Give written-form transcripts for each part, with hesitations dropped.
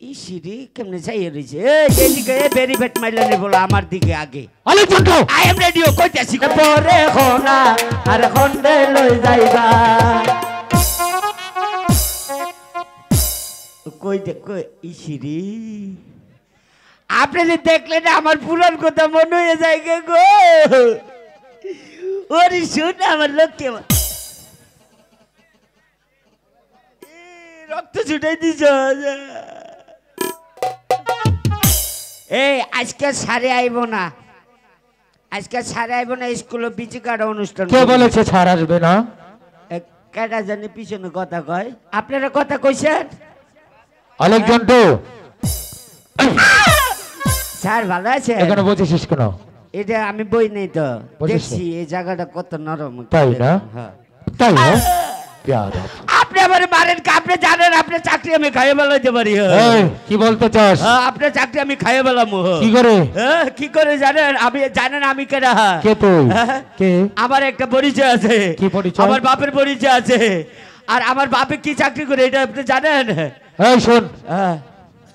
ইসিরি কেমনে চাইয়ে রইছে এইদিকে বেরি বেট মাইলানে বলো আমার দিকে আগে আলে চন্দ্র আই এম রেডিও কইতাছি পরে খোনা আর খন্ডে লই যাইবা কই দেখ কই ইসিরি আপনি দেখলে না আমার পুরান কথা মনে হয়ে যায় গো ওরে শুন আমার লোককে রক্ত ছুটাই দিছ এই আজকে সারে আইব না আজকে সারে আইব না স্কুলে পিচি কাটা অনুষ্ঠান কে বলেছে ছাড় আসবে না কেটা জানি পিছনে কথা কয় আপনারা কথা কইছেন অনেক জন্টু স্যার ভালো আছে এখানে বসেছিস কেন এটা আমি বই নেই তো বসেছিস? দেখছি এই জায়গাটা কত নরম তাই না? হ্যাঁ তাই না প্যারা আপনি আমারে মারেন কা আপনি জানেন আপনি চাকরি আমি খাইয়ে বেলাইতে পারি এই কি বলতে চাস আপনার চাকরি আমি খাইয়ে বেলাম কি করে কি করে জানেন আমি জানেন আমি কেডা কে তুই হ্যাঁ? কে আমার একটা পরিচয় আছে কি পরিচয়? আমার বাপের পরিচয় আছে আর আমার বাপে কি চাকরি করে এটা আপনি জানেন এই শোন হ্যাঁ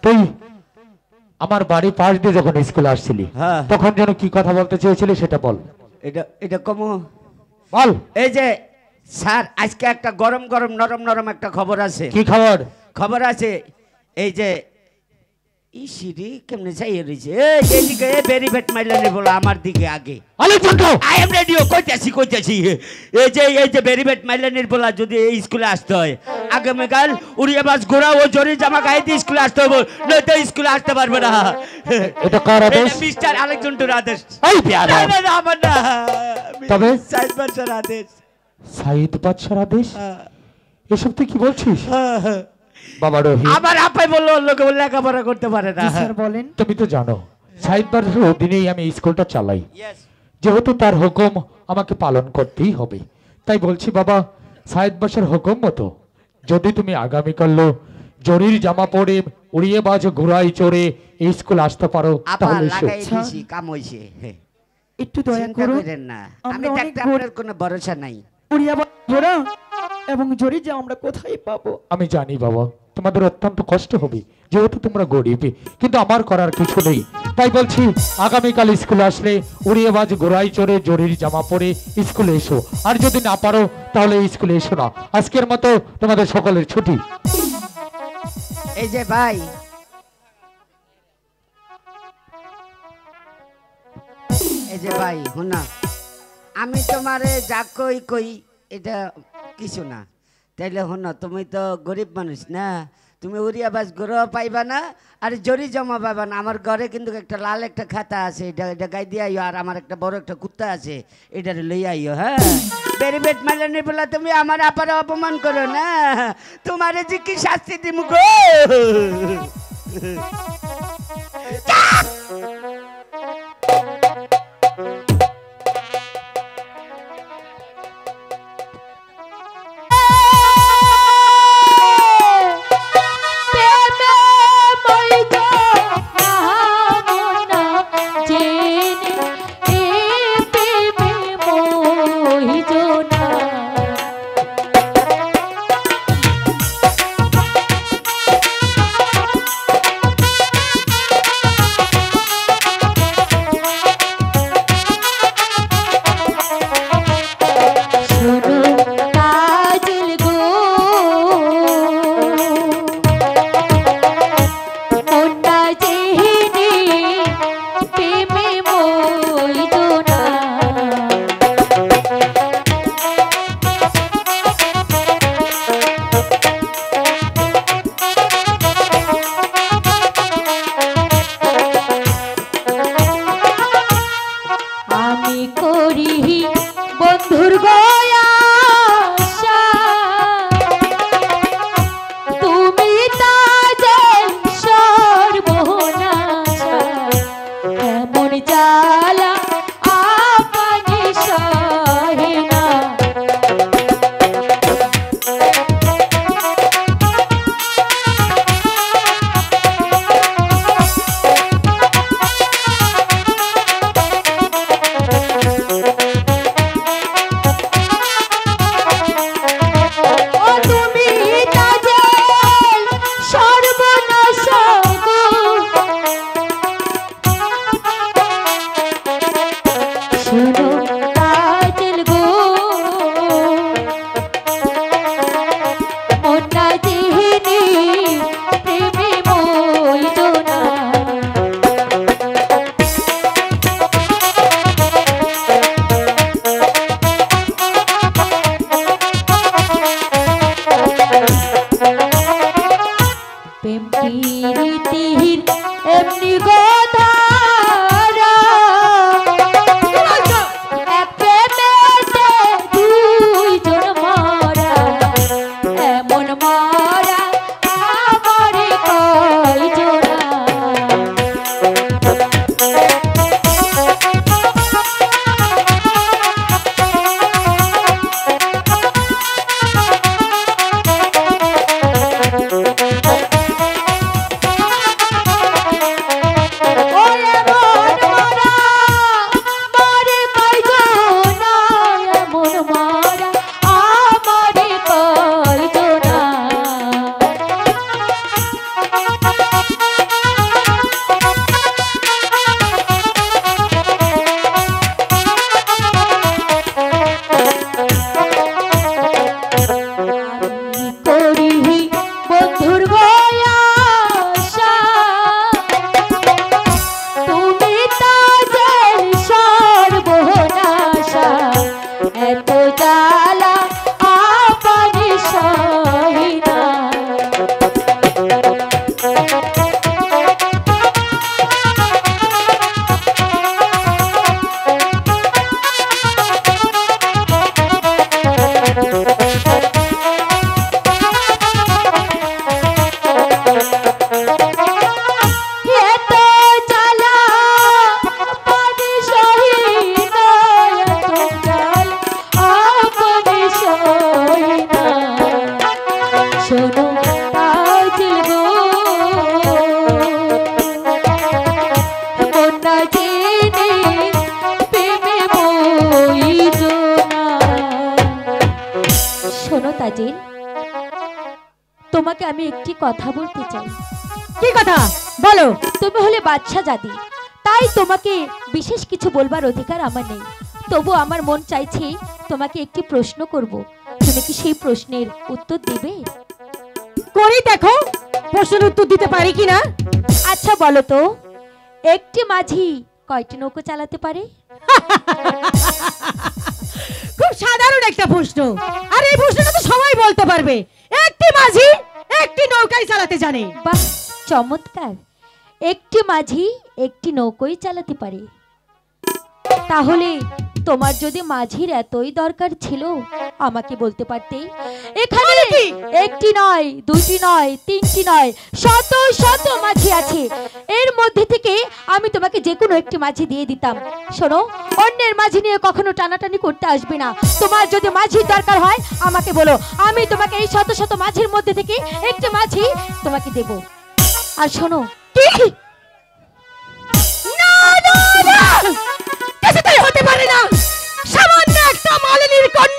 তুই আমার বাড়ি পাশ দিয়ে যখন স্কুলে আসছিলি হ্যাঁ। তখন যেন কি কথা বলতে চেয়েছিলি সেটা বল এটা এটা কমু বল এই যে স্যার আজকে একটা গরম গরম নরম নরম একটা খবর আছে কি খবর খবর আছে এই যে ইসিরি কেমনে চাইয়ে রইছে এইদিকে বেরি বেট মাইলানে বলো আমার দিকে আগে আলে চন্দ্র আই এম রেডিও কইতাছি এই যে বেরি বেট মাইলানের বলা যদি এই স্কুলে আসতে হয় আগামীকাল উড়িয়া বাস ঘোরা ও জরি জামা গায়ে দিয়ে স্কুলে আসতে হবে নয়তো স্কুলে আসতে পারবে না এটা কার আদেশ মিস্টার আলেকজান্ডার আদেশ এই প্যারা না, না, আমার না তবে? সাইড বাচ্চার আদেশ সাইদ বাদশার আদেশ হ্যাঁ, এসব তুই কি বলছিস হ্যাঁ। বাবা রোহিত আমার আপাই বললো লোকে লেখাপড়া করতে পারে না স্যার বলেন তুমি তো জানো সাইদ বাদশার অধীনেই আমি এই স্কুলটা চালাই Yes. যেহেতু তার হুকুম আমাকে পালন করতেই হবে তাই বলছি বাবা সাইদ বাদশার হুকুম মতো যদি তুমি আগামীকাল জরির জামা পরে উড়িয়ে বাজ ঘোড়াই চড়ে এই স্কুল আসতে পারো আপা তাহলে এসো। লাগাই দিছি কাম হইছে একটু দয়া চিন্তা করুন করেন না আমরা আমি অনেক দেখতে আপনার কোনো ভরসা নাই উড়িয়া ঘোড়া এবং জরি যে আমরা কোথায় পাবো আমি জানি বাবা তোমাদের অত্যন্ত কষ্ট হবে যেহেতু তোমরা গরিব কিন্তু আমার করার কিছু নেই তাই বলছি আগামীকাল স্কুলে আসলে উড়িয়ে বাজ ঘোড়াই চড়ে জরির জামা পরে স্কুলে এসো আর যদি না পারো তাহলে স্কুলে এসো না আজকের মতো তোমাদের সকলের ছুটি এই যে ভাই এই যে ভাই হুনা আমি তোমারে যা কই কই এটা কিছু না তাইলে হুনা তুমি তো গরিব মানুষ না তুমি উড়িয়া বাস গরু পাইবা না আর জরি জমা পাইবা না আমার ঘরে কিন্তু একটা লাল একটা খাতা আছে এটা গাই দিয়ে আইও আর আমার একটা বড় একটা কুত্তা আছে এটারে লই আইও হ্যাঁ বেরি বেট মাইলানি বলা তুমি আমার আপারে অপমান করো না তোমারে যে কি শাস্তি দিমু গো প্রকৃতির এমনি গোধারা এক প্রেমেতে দুইজন মরা এমন মরা আমার কয় জোড়া তোমাকে আমি একটি কথা বলতে চাই। কি কথা বলো? তুমি হলে বাদশা জাতি, তাই তোমাকে বিশেষ কিছু বলবার অধিকার আমার নেই। তবু আমার মন চাইছে তোমাকে একটি প্রশ্ন করব, তুমি কি সেই প্রশ্নের উত্তর দেবে? করি দেখো প্রশ্নের উত্তর দিতে পারি কিনা। আচ্ছা বলো তো, একটি মাঝি কয়টি নৌকো চালাতে পারে? খুব সাধারণ একটা প্রশ্ন, আর এই প্রশ্নটা তো সবাই বলতে পারবে। একটি মাঝি একটি নৌকাই চালাতে জানে। বাহ, চমৎকার! একটি মাঝি একটি নৌকোই চালাতে পারে। তাহলে তোমার যদি মাঝির এতই দরকার ছিল আমাকে বলতে পারতে। এখানে একটি নয়, দুইটি নয়, তিনটি নয়, শত শত মাঝি আছে। এর মধ্যে থেকে আমি তোমাকে যে কোনো একটি মাঝি দিয়ে দিতাম। শোনো, অন্যের মাঝি নিয়ে কখনো টানাটানি করতে আসবে না। তোমার যদি মাঝির দরকার হয় আমাকে বলো, আমি তোমাকে এই শত শত মাঝির মধ্যে থেকে একটি মাঝি তোমাকে দেব। আর শোনো, কিছুতেই হতে পারে না। সামান্য একটা মালিনীর কন্যা